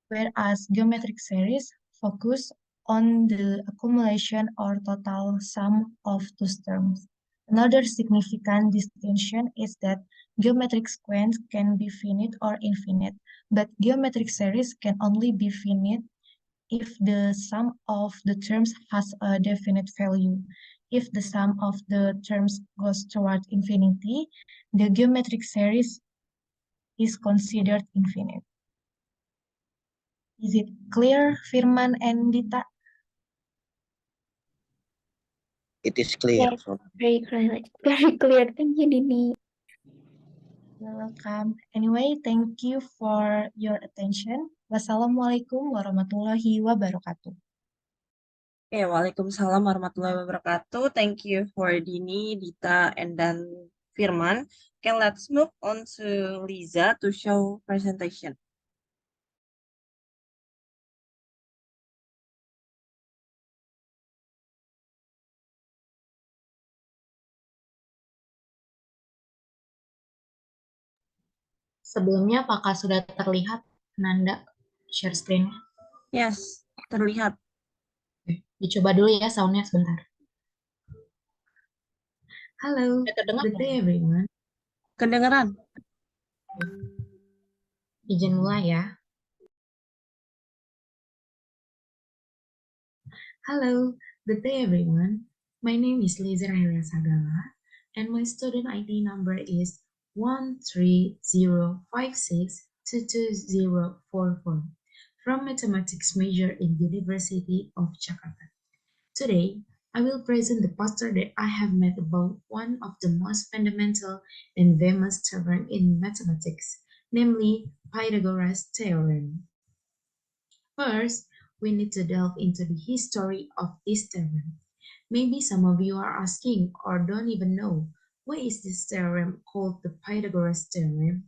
whereas geometric series focus on the accumulation or total sum of those terms. Another significant distinction is that geometric sequence can be finite or infinite, but geometric series can only be finite if the sum of the terms has a definite value. If the sum of the terms goes toward infinity, the geometric series is considered infinite. Is it clear, Firman and Dita? It is clear. Yes, very clear. Very clear. Thank you, Dini. You're welcome. Anyway, thank you for your attention. Wassalamualaikum warahmatullahi wabarakatuh. Okay, Waalaikumsalam warahmatullahi wabarakatuh. Thank you for Dini, Dita, and then Firman. Okay, let's move on to Liza to show presentation. Sebelumnya, apakah sudah terlihat Nanda share screen? Yes, terlihat. Dicoba dulu ya soundnya sebentar. Halo, good day everyone. Kedengeran? Izin mulai ya. Hello, good day everyone. My name is Liza Rahila Sagala, and my student ID number is 13056222044 from Mathematics major in University of Jakarta. Today, I will present the poster that I have made about one of the most fundamental and famous theorem in mathematics, namely Pythagoras' theorem. First, we need to delve into the history of this theorem. Maybe some of you are asking or don't even know, what is this theorem called the Pythagoras theorem?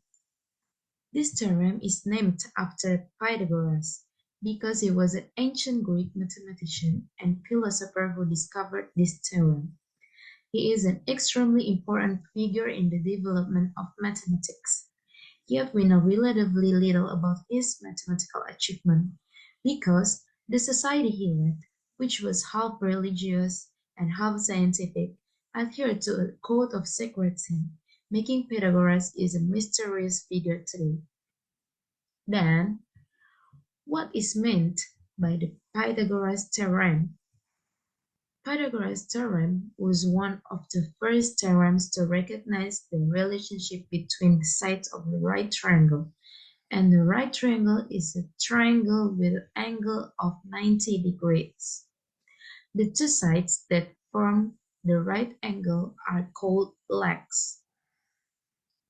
This theorem is named after Pythagoras because he was an ancient Greek mathematician and philosopher who discovered this theorem. He is an extremely important figure in the development of mathematics. Yet we know relatively little about his mathematical achievement because the society he led, which was half religious and half scientific, adhered to a code of sacred sin, making Pythagoras is a mysterious figure today. Then, what is meant by the Pythagoras theorem? Pythagoras' theorem was one of the first theorems to recognize the relationship between the sides of the right triangle. And the right triangle is a triangle with an angle of 90 degrees. The two sides that form the right angle are called legs.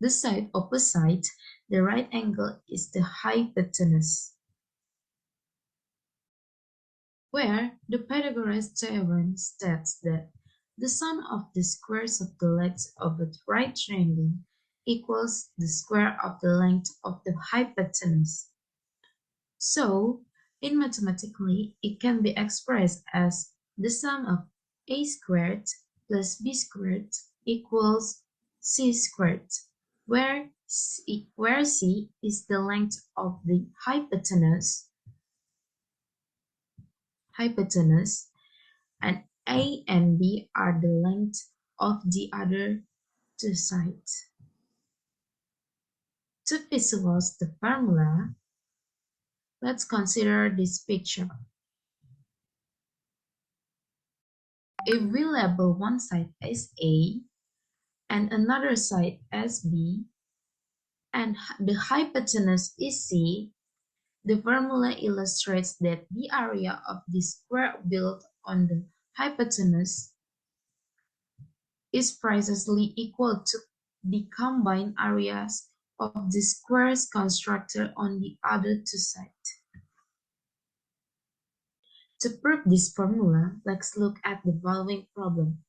The side opposite the right angle is the hypotenuse, where the Pythagoras theorem states that the sum of the squares of the legs of a right triangle equals the square of the length of the hypotenuse. So, in mathematically, it can be expressed as the sum of a squared plus b squared equals c squared, where c is the length of the hypotenuse, and a and b are the length of the other two sides. To visualize the formula, let's consider this picture. If we label one side as A and another side as B, and the hypotenuse is C, the formula illustrates that the area of the square built on the hypotenuse is precisely equal to the combined areas of the squares constructed on the other two sides. To prove this formula, let's look at the following problem.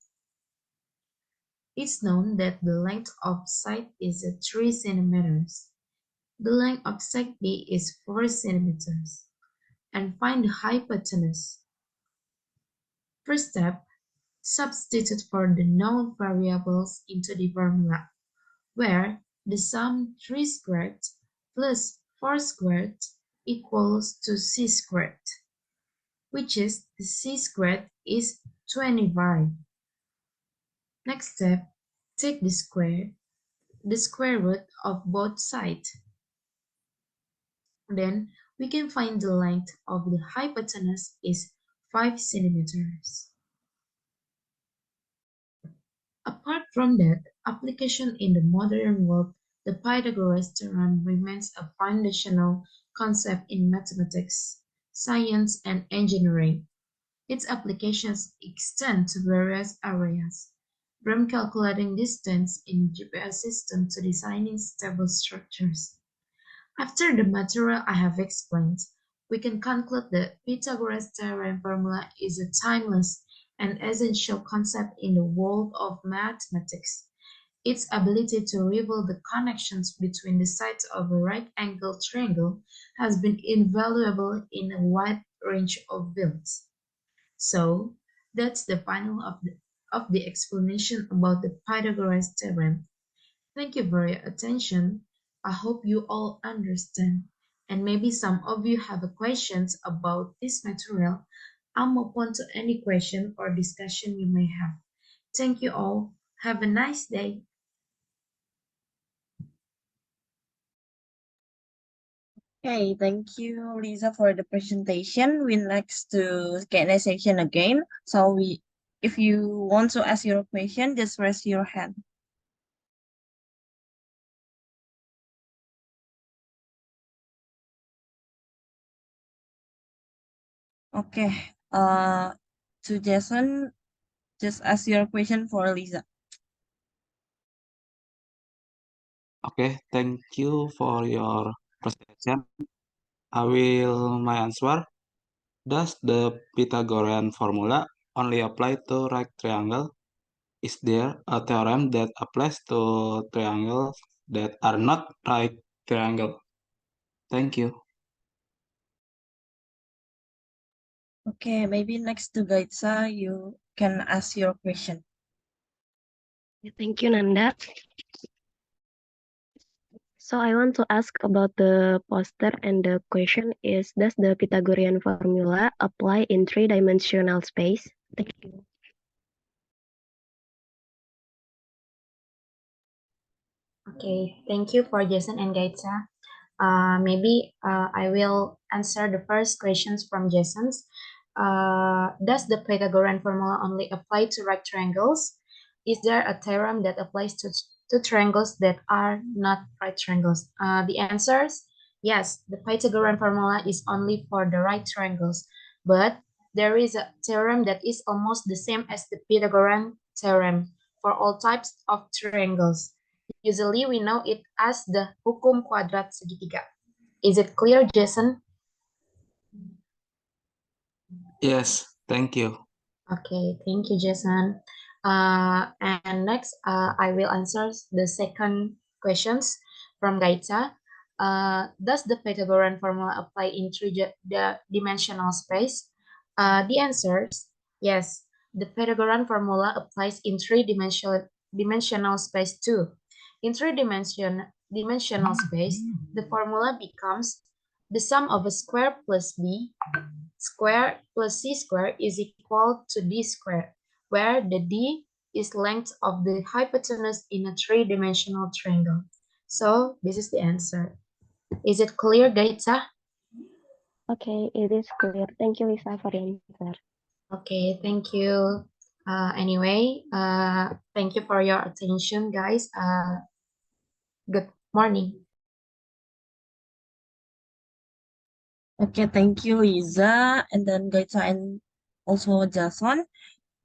It's known that the length of side is 3 centimeters. The length of side B is 4 centimeters. And find the hypotenuse. First step, substitute for the known variables into the formula, where the sum 3 squared plus 4 squared equals to c squared, which is the c squared is 25. Next step, take the square root of both sides. Then we can find the length of the hypotenuse is 5 centimeters. Apart from that application in the modern world, the Pythagoras theorem remains a foundational concept in mathematics, science, and engineering. Its applications extend to various areas, from calculating distance in GPS systems to designing stable structures. After the material I have explained, we can conclude that Pythagoras' theorem formula is a timeless and essential concept in the world of mathematics. Its ability to reveal the connections between the sides of a right-angled triangle has been invaluable in a wide range of fields. So, that's the final of the explanation about the Pythagoras theorem. Thank you for your attention. I hope you all understand. And maybe some of you have questions about this material. I'm open to any question or discussion you may have. Thank you all. Have a nice day. Okay, thank you, Lisa, for the presentation. We next to Q&A section again. So if you want to ask your question, just raise your hand. Okay, to Jason, just ask your question for Lisa. Okay, thank you for your presentation. I will my answer. Does the Pythagorean formula only apply to right triangle? Is there a theorem that applies to triangles that are not right triangle? Thank you. Okay, maybe next to Gaitsa, you can ask your question. Thank you, Nanda. So I want to ask about the poster, and the question is, does the Pythagorean formula apply in three-dimensional space? Thank you. Okay, thank you for Jason and Gaitsa. Maybe I will answer the first questions from Jason's. Does the Pythagorean formula only apply to right triangles? Is there a theorem that applies to triangles that are not right triangles? The answer is yes, the Pythagorean formula is only for the right triangles, but there is a theorem that is almost the same as the Pythagorean theorem for all types of triangles. Usually we know it as the hukum kuadrat segitiga. Is it clear, Jason? Yes, thank you. Okay, thank you, Jason. And next, I will answer the second questions from Gaita. Does the Pythagorean formula apply in three-dimensional space? The answer is yes. The Pythagorean formula applies in three-dimensional space too. In three-dimensional space, the formula becomes the sum of a square plus b square plus c square is equal to d squared, where the d is length of the hypotenuse in a three-dimensional triangle. So this is the answer. Is it clear, Gaita? Okay, it is clear. Thank you, Lisa, for the answer. Okay, thank you. Anyway, thank you for your attention, guys. Good morning. Okay, thank you, Lisa, and then Gaita and also Jason.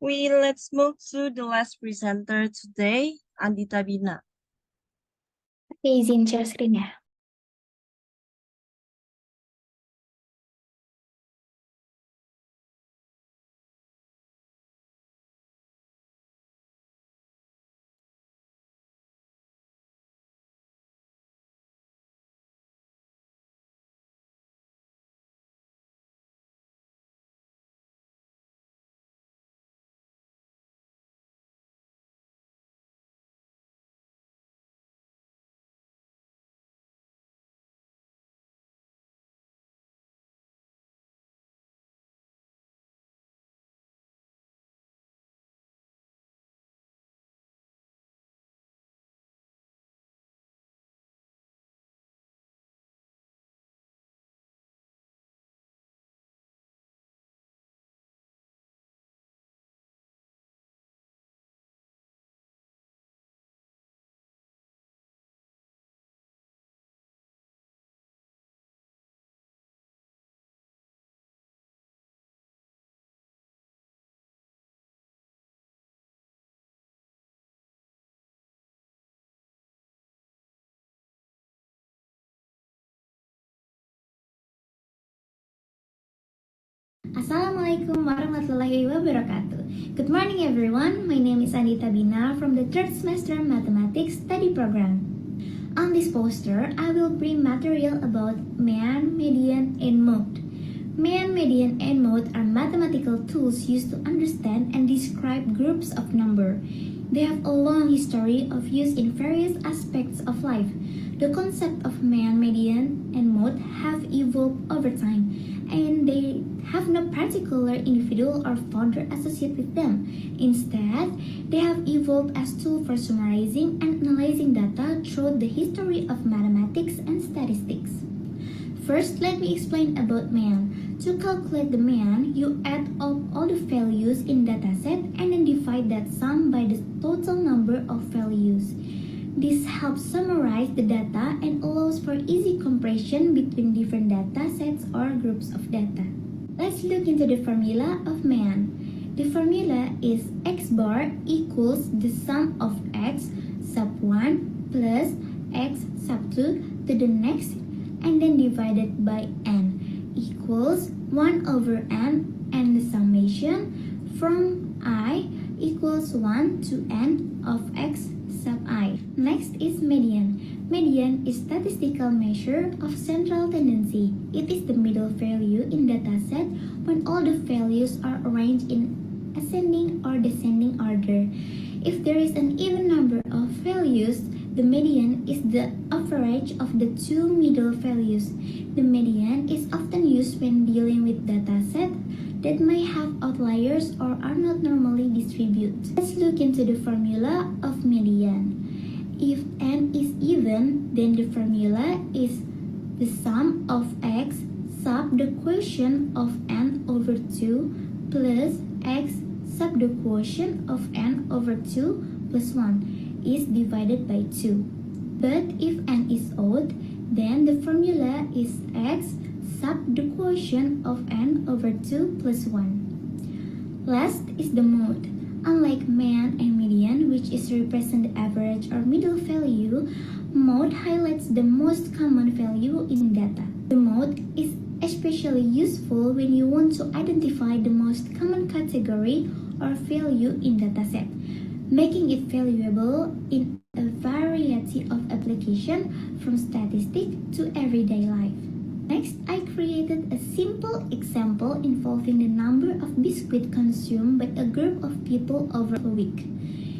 Let's move to the last presenter today, Andita Bina. Oke, izin share screen ya. Assalamualaikum warahmatullahi wabarakatuh. Good morning everyone, my name is Andita Bina from the 3rd semester Mathematics study program. On this poster, I will bring material about mean, median, and mode. Mean, median, and mode are mathematical tools used to understand and describe groups of number. They have a long history of use in various aspects of life. The concept of mean, median, and mode have evolved over time, and they have no particular individual or founder associated with them. Instead, they have evolved as tools for summarizing and analyzing data throughout the history of mathematics and statistics. First, let me explain about mean. To calculate the mean, you add up all the values in dataset and then divide that sum by the total number of values. This helps summarize the data and allows for easy comparison between different data sets or groups of data. Let's look into the formula of mean. The formula is x bar equals the sum of x sub 1 plus x sub 2 to the next and then divided by n equals 1 over n, and the summation from I equals 1 to n of x sub I. Next is median. Median is statistical measure of central tendency. It is the middle value in dataset when all the values are arranged in ascending or descending order. If there is an even number of values, the median is the average of the two middle values. The median is often used when dealing with dataset that may have outliers or are not normally distributed. Let's look into the formula of median. If n is even, then the formula is the sum of x sub the quotient of n over 2 plus x sub the quotient of n over 2 plus 1 is divided by 2. But if n is odd, then the formula is x sub the quotient of n over 2 plus 1. Last is the mode. Unlike mean and median, which is represent the average or middle value, mode highlights the most common value in data. The mode is especially useful when you want to identify the most common category or value in dataset, making it valuable in a variety of applications from statistics to everyday life. Next, I created a simple example involving the number of biscuits consumed by a group of people over a week.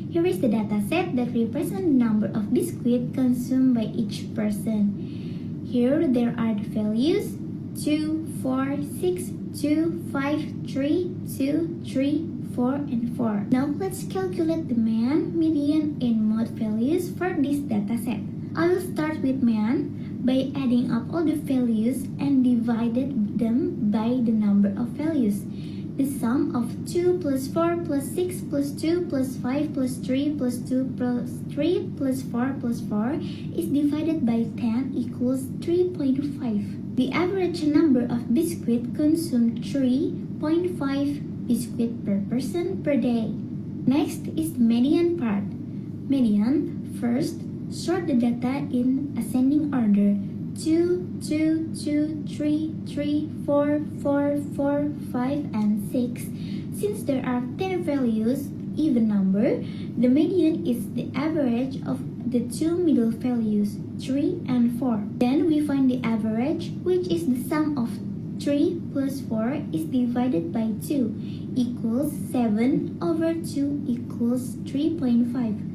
Here is the dataset that represents the number of biscuits consumed by each person. Here there are the values 2, 4, 6, 2, 5, 3, 2, 3, 4, and 4. Now let's calculate the mean, median, and mode values for this dataset. I will start with mean by adding up all the values and divided them by the number of values. The sum of 2 plus 4 plus 6 plus 2 plus 5 plus 3 plus 2 plus 3 plus 4 plus 4 is divided by 10 equals 3.5. The average number of biscuits consumed 3.5 biscuits per person per day. Next is the median part. Median, first, sort the data in ascending order. 2, 2, 2, 3, 3, 4, 4, 4, 5, and 6. Since there are 10 values, even number, the median is the average of the two middle values, 3 and 4. Then we find the average, which is the sum of 3 plus 4 is divided by 2, equals 7 over 2 equals 3.5.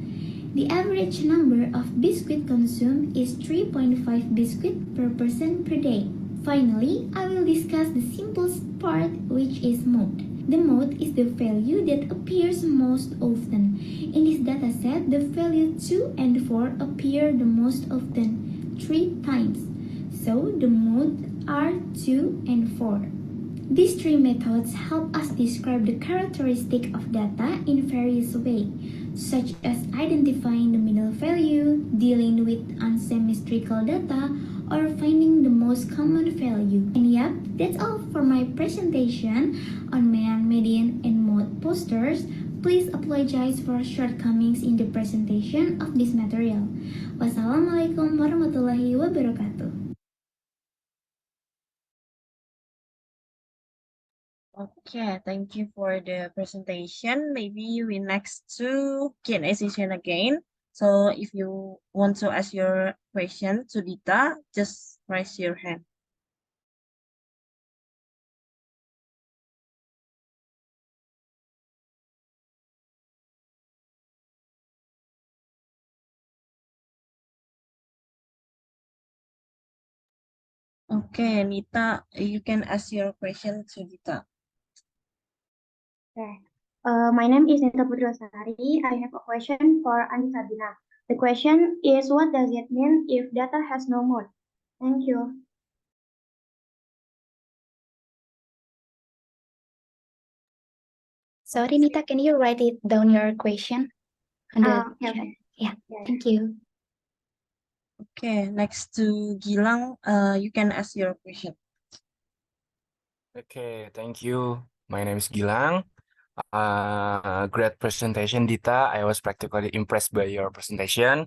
The average number of biscuits consumed is 3.5 biscuits per person per day. Finally, I will discuss the simplest part, which is mode. The mode is the value that appears most often. In this dataset, the value 2 and 4 appear the most often, 3 times. So the modes are 2 and 4. These three methods help us describe the characteristic of data in various ways, such as identifying the middle value, dealing with unsymmetrical data, or finding the most common value. And yep, that's all for my presentation on mean, median, and mode posters. Please apologize for shortcomings in the presentation of this material. Wassalamualaikum warahmatullahi wabarakatuh. Okay, thank you for the presentation. Maybe we next to Q&A session again. So if you want to ask your question to Dita, just raise your hand. Okay, Nita, you can ask your question to Dita. Okay. My name is Nita Putrasari. I have a question for Andi Sabina. The question is, what does it mean if data has no mode? Thank you. Sorry, Nita, can you write it down your question on the Yeah, chat? okay. Yeah, thank you. Okay, next to Gilang, you can ask your question. Okay, thank you. My name is Gilang. Great presentation, Dita. I was practically impressed by your presentation.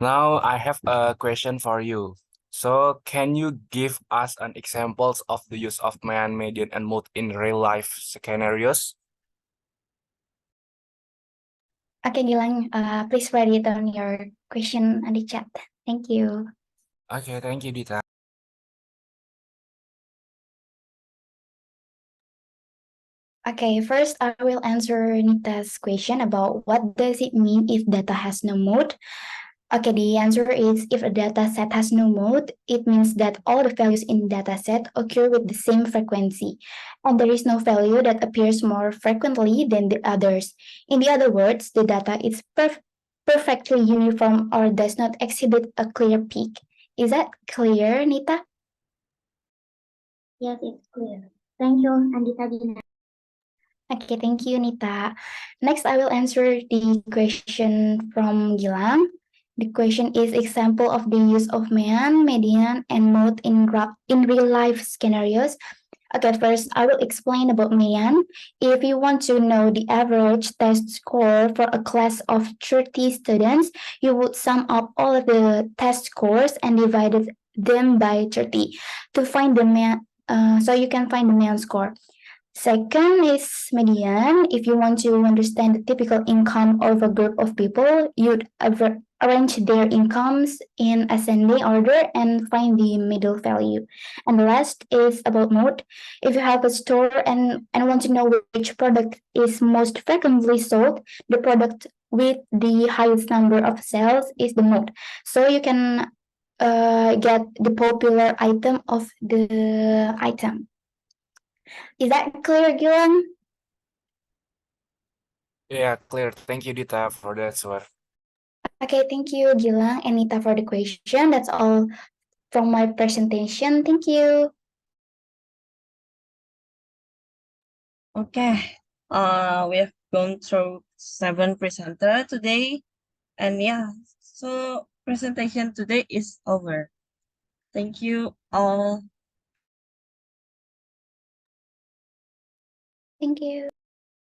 Now I have a question for you. So can you give us an examples of the use of mean, median, and mode in real life scenarios? Okay, Gilang, please write it down your question on the chat. Thank you. Okay, thank you, Dita. Okay, first I will answer Nita's question about what does it mean if data has no mode. Okay, the answer is if a data set has no mode, it means that all the values in the data set occur with the same frequency, and there is no value that appears more frequently than the others. In the other words, the data is perfectly uniform or does not exhibit a clear peak. Is that clear, Nita? Yes, it's clear. Thank you, Andita Dina. Okay, thank you, Nita. Next, I will answer the question from Gilang. The question is example of the use of mean, median, and mode in real life scenarios. Okay, first I will explain about median. If you want to know the average test score for a class of 30 students, you would sum up all of the test scores and divide them by 30 to find the so you can find the mean score. Second is median. If you want to understand the typical income of a group of people, you'd arrange their incomes in ascending order and find the middle value. And the last is about mode. If you have a store and want to know which product is most frequently sold, the product with the highest number of sales is the mode. So you can get the popular item of the item. Is that clear, Gilang? Yeah, clear. Thank you, Dita, for the answer. Okay, thank you, Gilang and Nita, for the question. That's all from my presentation. Thank you. Okay, we have gone through 7 presenter today, and yeah, so presentation today is over. Thank you all. Thank you.